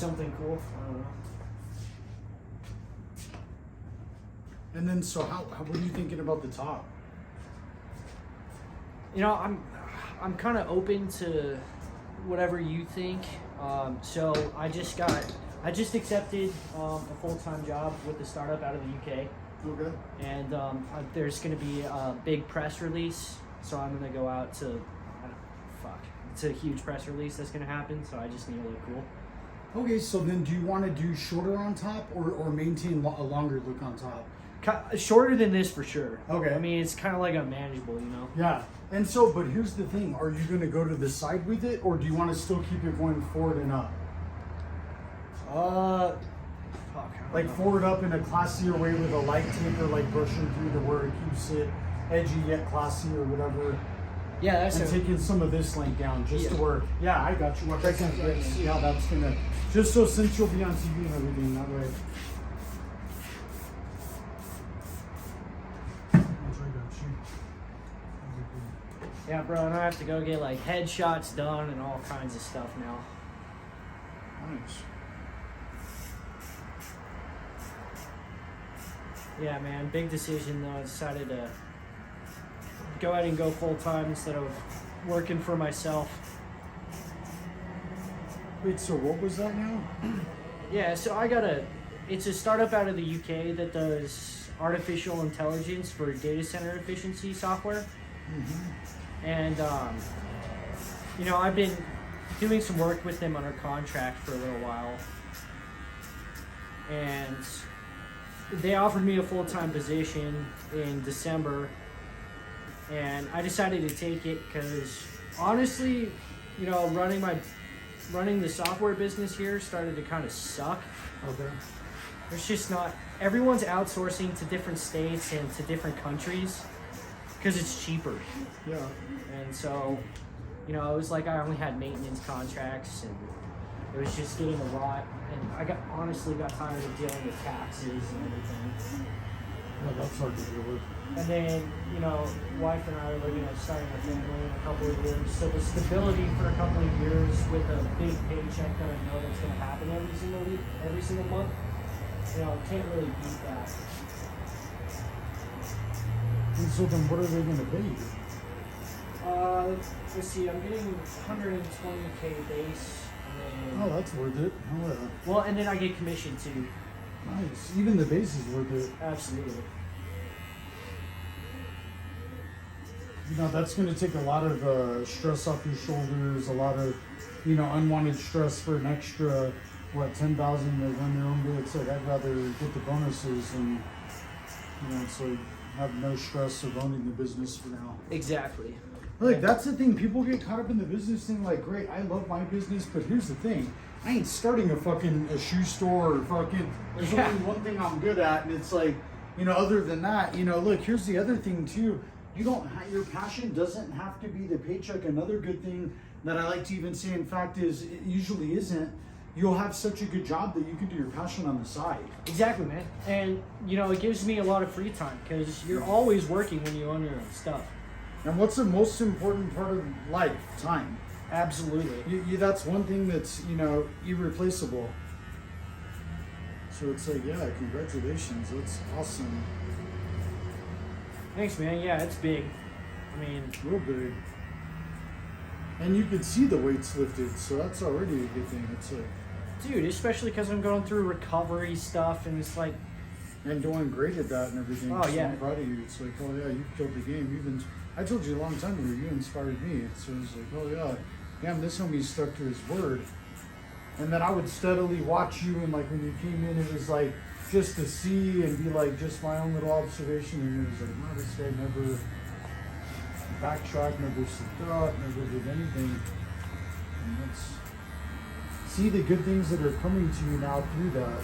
something cool. I don't know. And then, so what are you thinking about the top? You know, I'm kind of open to whatever you think. So I just accepted a full-time job with a startup out of the UK. Okay. And there's going to be a big press release, so I'm going to go out to, it's a huge press release that's going to happen, so I just need to look cool. Okay, so then do you want to do shorter on top or maintain a longer look on top? Shorter than this for sure. Okay. I mean, it's kind of like a manageable, you know? Yeah. And so, but here's the thing. Are you going to go to the side with it, or do you want to still keep it going forward and up? Like forward up in a classier way with a light taper, like brushing through to where it keeps it edgy yet classy or whatever. Yeah, that's and taking some of this length down just to work. Yeah, I got you. Watch, I can see how that's going to, just so since you'll be on TV and everything, that way. Yeah, bro, and I have to go get like headshots done and all kinds of stuff now. Nice. Yeah, man, big decision though. I decided to go ahead and go full time instead of working for myself. Wait, so what was that now? Yeah, so it's a startup out of the UK that does artificial intelligence for data center efficiency software. Mm-hmm. And, you know, I've been doing some work with them under contract for a little while. And they offered me a full-time position in December. And I decided to take it because, honestly, you know, running the software business here started to kind of suck. Okay. There's just not, everyone's outsourcing to different states and to different countries because it's cheaper. Yeah. And so, you know, it was like I only had maintenance contracts and it was just getting a lot. And I honestly got tired of dealing with taxes and everything. Yeah, that's hard to deal with. And then, you know, wife and I are looking at starting a family in a couple of years. So the stability for a couple of years with a big paycheck that I know that's going to happen every single month, you know, can't really beat that. And so then what are they going to pay you? Let's see, I'm getting 120K base. And then, Oh, that's worth it. Oh, yeah. well, and then I get commission too. Nice. Even the base is worth it. Absolutely. You know, that's going to take a lot of stress off your shoulders, a lot of, you know, unwanted stress for an extra, what, 10,000 to run your own bit. It's like, I'd rather get the bonuses and, you know, it's like, have no stress of owning the business for now. Exactly. Like, that's the thing. People get caught up in the business thing. Like, great, I love my business, but here's the thing. I ain't starting a shoe store or fucking, there's only one thing I'm good at. And it's like, you know, other than that, you know, look, here's the other thing too. Your passion doesn't have to be the paycheck. Another good thing that I like to even say, in fact, is it usually isn't. You'll have such a good job that you can do your passion on the side. Exactly, man. And, you know, it gives me a lot of free time because you're always working when you own your own stuff. And what's the most important part of life? Time. Absolutely. That's one thing that's, you know, irreplaceable. So it's like, yeah, congratulations. That's awesome. Thanks, man. Yeah, it's big. I mean, Real big. And you can see the weights lifted, so that's already a good thing. It's like, dude, especially because I'm going through recovery stuff and it's like, and doing great at that and everything. Oh, so yeah. I'm proud of you. It's like, oh yeah, you killed the game. I told you a long time ago, you inspired me. So it's like, oh yeah, damn, this homie stuck to his word. And then I would steadily watch you, and like when you came in, it was like just to see and be like just my own little observation. And it was like, wow, this guy never backtracked, never slipped up, never did anything. And see the good things that are coming to you now through that.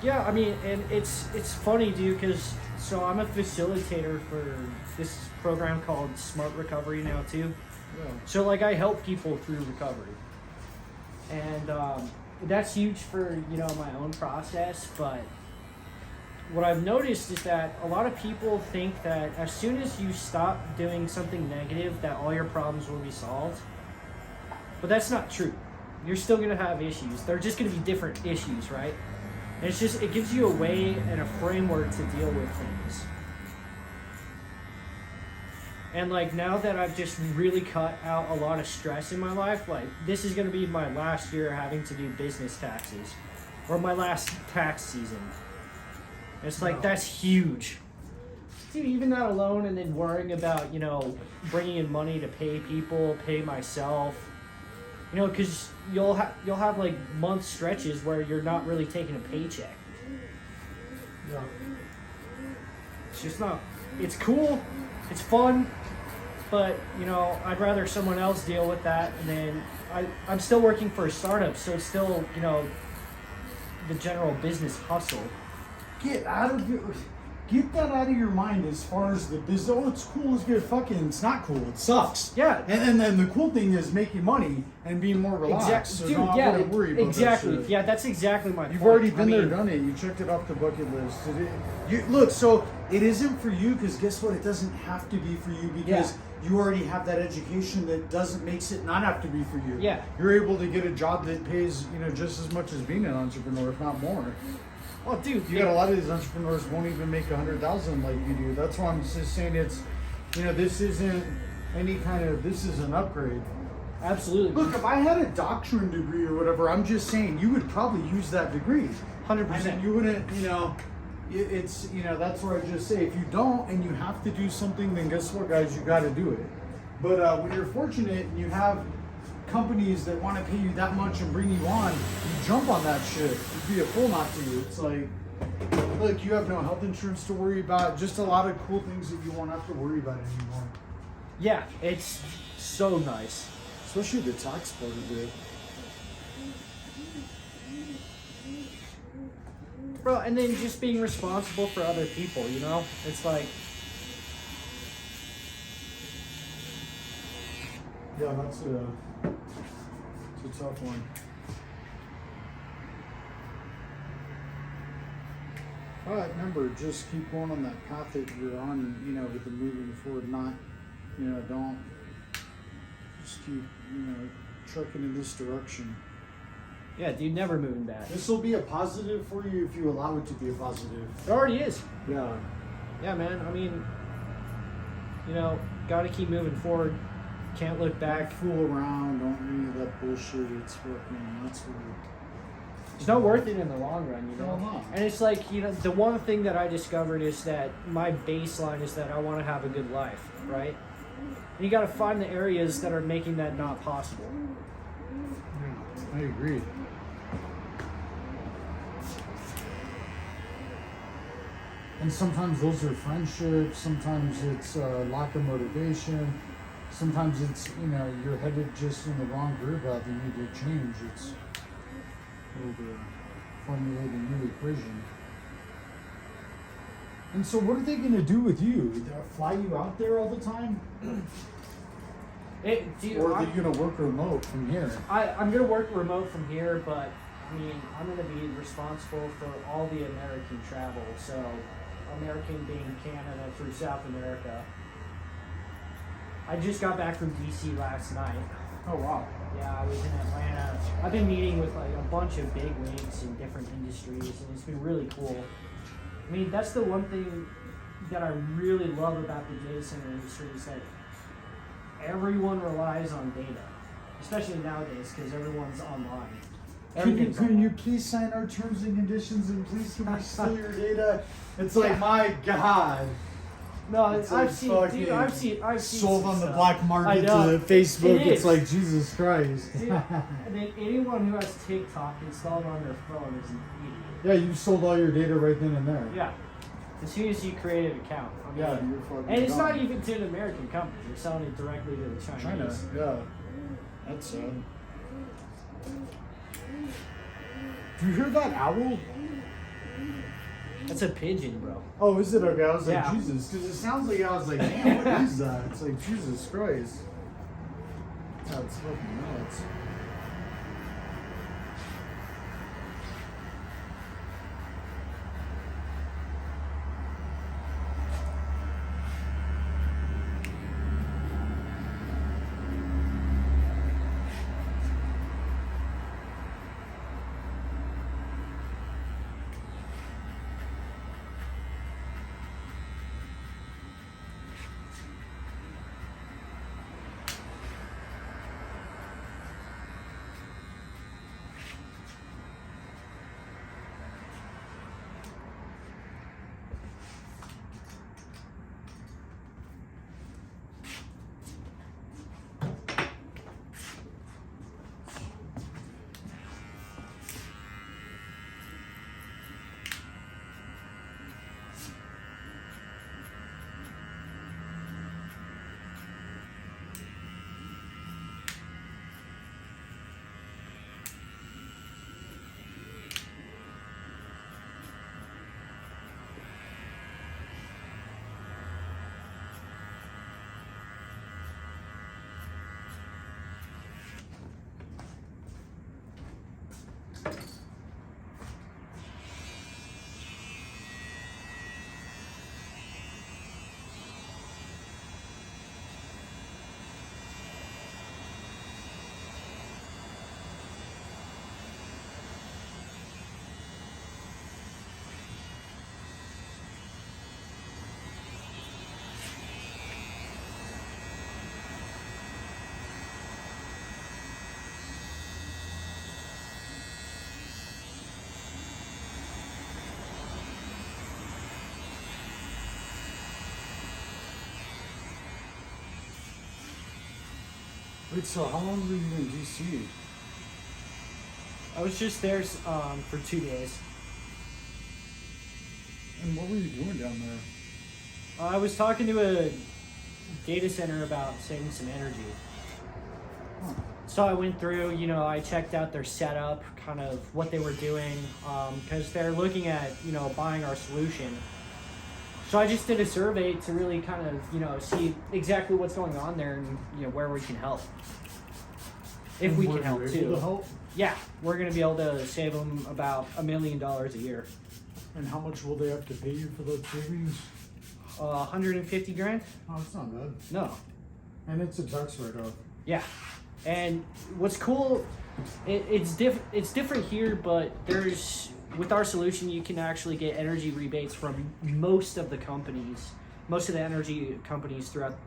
yeah, I mean, and it's funny, dude, because so I'm a facilitator for this program called Smart Recovery now too. Yeah. So like I help people through recovery, and that's huge for, you know, my own process. But what I've noticed is that a lot of people think that as soon as you stop doing something negative, that all your problems will be solved. But that's not true. you're still gonna have issues. They're just gonna be different issues, right? And it's just, it gives you a way and a framework to deal with things. And like now that I've just really cut out a lot of stress in my life, like this is gonna be my last year having to do business taxes, or my last tax season. It's like, that's huge. Dude, even that alone, and then worrying about, you know, bringing in money to pay people, pay myself, you know, because you'll have like month stretches where you're not really taking a paycheck. Yeah. It's just not, it's cool, it's fun, but, you know, I'd rather someone else deal with that. And then I'm still working for a startup, so it's still, you know, the general business hustle. Get that out of your mind as far as the business. Oh, it's cool, it's good. Fucking, it's not cool. It sucks. Yeah. And then the cool thing is making money and being more relaxed. So Dude, don't yeah, have to worry about exactly. that shit. Yeah, that's exactly my point. You've already been there, done it. You checked it off the bucket list. Look, so it isn't for you because guess what? It doesn't have to be for you because you already have that education that makes it not have to be for you. Yeah. You're able to get a job that pays, you know, just as much as being an entrepreneur, if not more. Oh, dude, You got a lot of these entrepreneurs won't even make 100,000 like you do. That's why I'm just saying it's, you know, this isn't this is an upgrade. Absolutely. Look, if I had a doctorate degree or whatever, I'm just saying you would probably use that degree. 100%. And you wouldn't, you know, it's, you know, that's where I just say if you don't and you have to do something, then guess what, guys, you got to do it. But when you're fortunate and you have companies that want to pay you that much and bring you on, you jump on that shit. It'd be a fool not to. It's like, look, you have no health insurance to worry about. Just a lot of cool things that you won't have to worry about anymore. Yeah, it's so nice. Especially the tax part of it. Bro, and then just being responsible for other people, you know? It's like, Yeah, that's a tough one. But remember, just keep going on that path that you're on, you know, with the moving forward, not, you know, don't just keep, you know, trucking in this direction. yeah, dude, never moving back. This will be a positive for you if you allow it to be a positive. It already is. Yeah. Yeah, man, I mean, you know, gotta keep moving forward. Can't look back. Don't fool around, don't do any of that bullshit. It's fucking, that's what It's not worth it in the long run, you know? No. And it's like, you know, the one thing that I discovered is that my baseline is that I want to have a good life, right? And you got to find the areas that are making that not possible. Yeah, I agree. And sometimes those are friendships, sometimes it's lack of motivation, sometimes it's, you know, you're headed just in the wrong groove out that you need to change. It's over formulate a new equation. And so what are they going to do with you? They'll fly you out there all the time? Dude, Or are they going to work remote from here? I'm going to work remote from here, but I mean, I'm going to be responsible for all the American travel. So, American being Canada through South America. I just got back from DC last night. Oh, wow. Yeah, I was in Atlanta. I've been meeting with like a bunch of big wigs in different industries, and it's been really cool. I mean, that's the one thing that I really love about the data center industry is that everyone relies on data, especially nowadays because everyone's online. Can you please sign our terms and conditions and please can we steal your data? It's like, my God. No, It's I've like seen, fucking dude, I've seen sold some on the stuff. black I market know. to Facebook. It It's is. like, Jesus Christ. Dude, and then anyone who has TikTok installed on their phone is an idiot. Yeah, you sold all your data right then and there. Yeah. As soon as you create an account. I mean, Yeah, you're fucking and it's done. not even to an American company. They're selling it directly to the Chinese. China, yeah. That's sad. Do you hear that owl? That's a pigeon, bro. Oh, is it? Okay, I was Yeah. like, Jesus, because it sounds like, I was like, damn, what is that? It's like, Jesus Christ. That's fucking nuts. Wait, so how long were you in DC? I was just there for 2 days. And what were you doing down there? I was talking to a data center about saving some energy. Huh. So I went through, you know, I checked out their setup, kind of what they were doing, because they're looking at, you know, buying our solution. So I just did a survey to really kind of, you know, see exactly what's going on there and, you know, where we can help. If And we were can help you too. able to help? Yeah, we're going to be able to save them about $1 million a year. And how much will they have to pay you for those savings? 150 grand? Oh, it's not bad. No. And it's a tax write-off. Yeah. And what's cool, it's different here, but with our solution, you can actually get energy rebates from most of the energy companies throughout,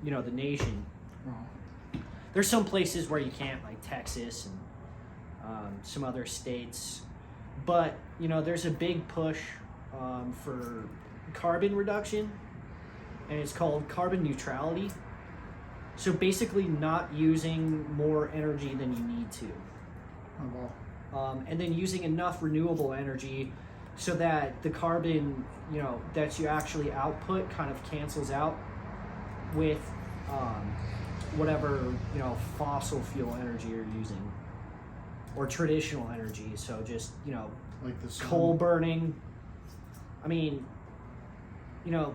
you know, the nation. Oh. There's some places where you can't, like Texas and some other states, but you know, there's a big push for carbon reduction, and it's called carbon neutrality. So basically, not using more energy than you need to. Oh, wow. And then using enough renewable energy so that the carbon, you know, that you actually output kind of cancels out with whatever, you know, fossil fuel energy you're using or traditional energy. So just, you know, Like the sun. coal burning. I mean, you know.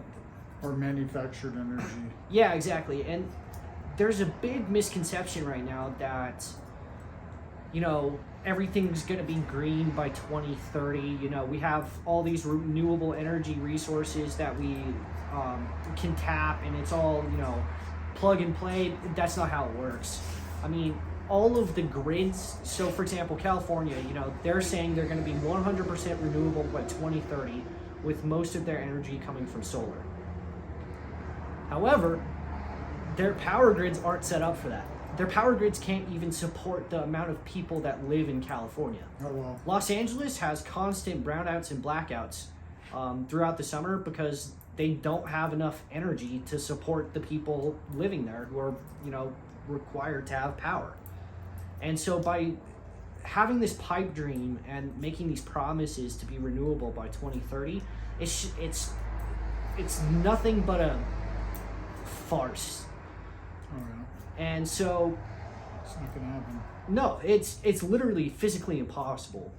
Or manufactured energy. Yeah, exactly. And there's a big misconception right now that, you know, everything's going to be green by 2030. You know, we have all these renewable energy resources that we can tap, and it's all, you know, plug and play. That's not how it works. I mean, all of the grids, so for example, California, you know, they're saying they're going to be 100% renewable by 2030 with most of their energy coming from solar. However, their power grids aren't set up for that. Their power grids can't even support the amount of people that live in California. Oh, well. Los Angeles has constant brownouts and blackouts throughout the summer because they don't have enough energy to support the people living there who are, you know, required to have power. And so by having this pipe dream and making these promises to be renewable by 2030, it's nothing but a farce. Oh, yeah. And so It's not gonna happen. no, it's literally physically impossible.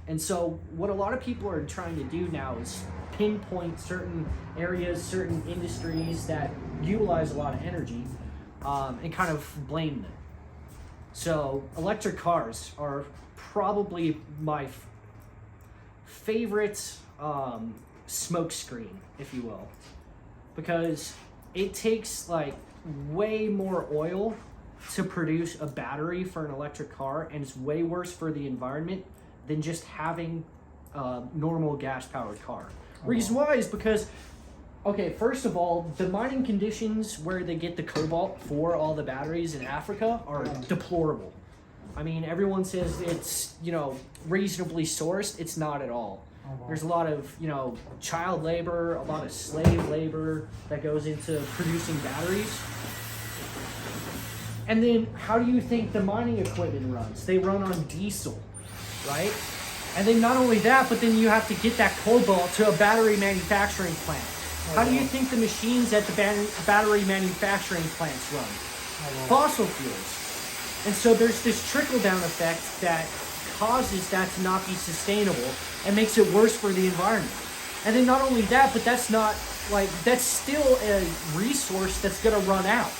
And so what a lot of people are trying to do now is pinpoint certain areas, certain industries that utilize a lot of energy, and kind of blame them. So electric cars are probably my favorite smoke screen, if you will, because it takes like way more oil to produce a battery for an electric car, and it's way worse for the environment than just having a normal gas-powered car. Reason why is because, okay, first of all, the mining conditions where they get the cobalt for all the batteries in Africa are deplorable. I mean, everyone says it's, you know, reasonably sourced. It's not at all. There's a lot of, you know, child labor, a lot of slave labor that goes into producing batteries. And then how do you think the mining equipment runs? They run on diesel, right? And then not only that, but then you have to get that cobalt to a battery manufacturing plant. How do you think the machines at the battery manufacturing plants run? Fossil fuels. And so there's this trickle-down effect that causes that to not be sustainable and makes it worse for the environment. And then not only that, but that's not, like, that's still a resource that's gonna run out.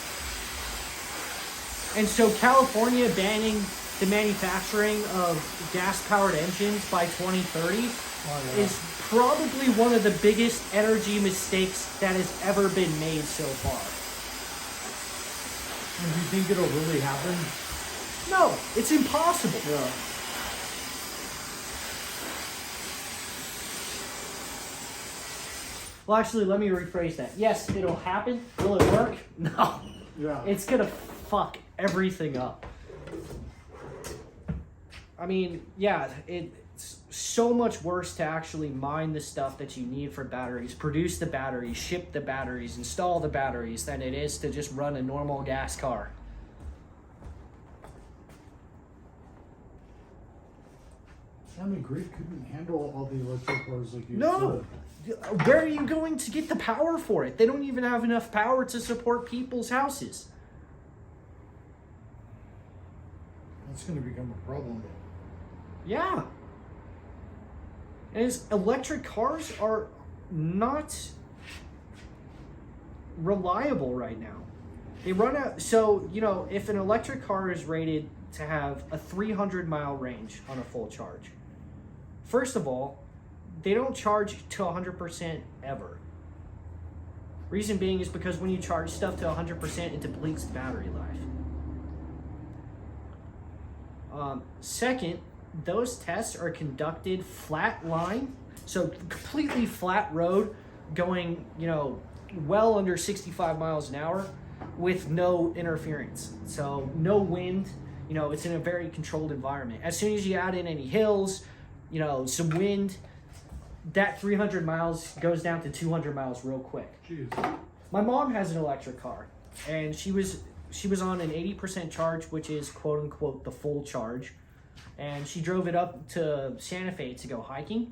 And so California banning the manufacturing of gas-powered engines by 2030 is probably one of the biggest energy mistakes that has ever been made so far. And do you think it'll really happen? No, it's impossible. Yeah. Well, actually, let me rephrase that. Yes, it'll happen. Will it work? No. Yeah. It's gonna fuck everything up. I mean, yeah, it's so much worse to actually mine the stuff that you need for batteries, produce the batteries, ship the batteries, install the batteries, than it is to just run a normal gas car. I mean, grid couldn't handle all the electric cars like you No! said. Where are you going to get the power for it? They don't even have enough power to support people's houses. That's going to become a problem. Yeah. And electric cars are not reliable right now. They run out. So, you know, if an electric car is rated to have a 300-mile range on a full charge, first of all, they don't charge to 100% ever. Reason being is because when you charge stuff to 100%, it depletes the battery life. Second, those tests are conducted flat line, so completely flat road, going, you know, well under 65 miles an hour with no interference. So no wind, you know, it's in a very controlled environment. As soon as you add in any hills, you know, some wind, that 300 miles goes down to 200 miles real quick. Jeez. My mom has an electric car, and she was on an 80% charge, which is quote unquote the full charge. And she drove it up to Santa Fe to go hiking,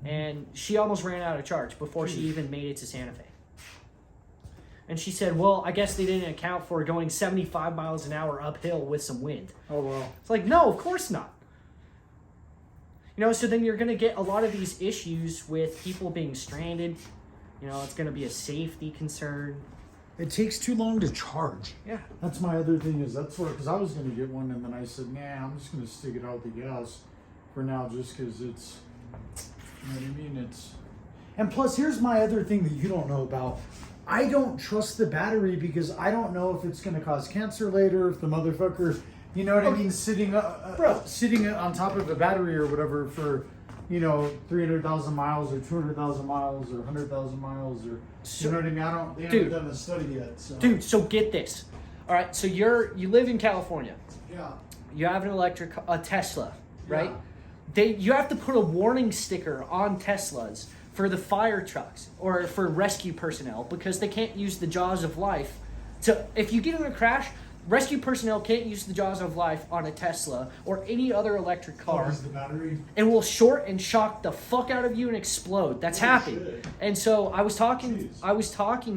and she almost ran out of charge before she even made it to Santa Fe. And she said, well, I guess they didn't account for going 75 miles an hour uphill with some wind. Oh, well. It's like, no, of course not. You know, so then you're going to get a lot of these issues with people being stranded. You know, it's going to be a safety concern. It takes too long to charge. Yeah. That's my other thing is that's where, because I was going to get one and then I said, nah, I'm just going to stick it out the gas for now just because it's, you know what I mean? It's, and plus here's my other thing that you don't know about. I don't trust the battery because I don't know if it's going to cause cancer later, if the motherfucker, you know what I mean, sitting on top of a battery or whatever for, you know, 300,000 miles or 200,000 miles or 100,000 miles or, you know what I mean? They haven't done a study yet. So. Dude, so get this. All right, so you live in California. Yeah. You have a Tesla, right? Yeah. You have to put a warning sticker on Teslas for the fire trucks or for rescue personnel because they can't use the jaws of life if you get in a crash, rescue personnel can't use the jaws of life on a Tesla or any other electric car. Because the battery. It will short and shock the fuck out of you and explode. That's happened. Shit. And so I was talking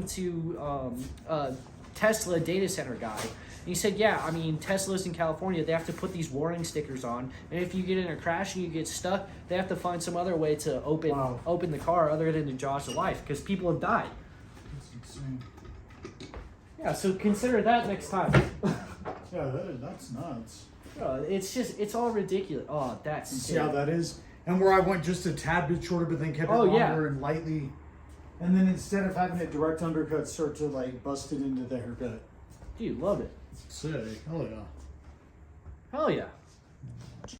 to a Tesla data center guy. And he said, yeah, I mean, Teslas in California, they have to put these warning stickers on. And if you get in a crash and you get stuck, they have to find some other way to open the car other than the jaws of life because people have died. That's insane. Yeah, so consider that next time. Yeah, that's nuts. It's all ridiculous. Oh, that's See how that is? And where I went just a tad bit shorter, but then kept it longer and lightly. And then instead of having it direct undercut, start to like bust it into the haircut. Dude, love it. Sick. Hell yeah. Hell yeah.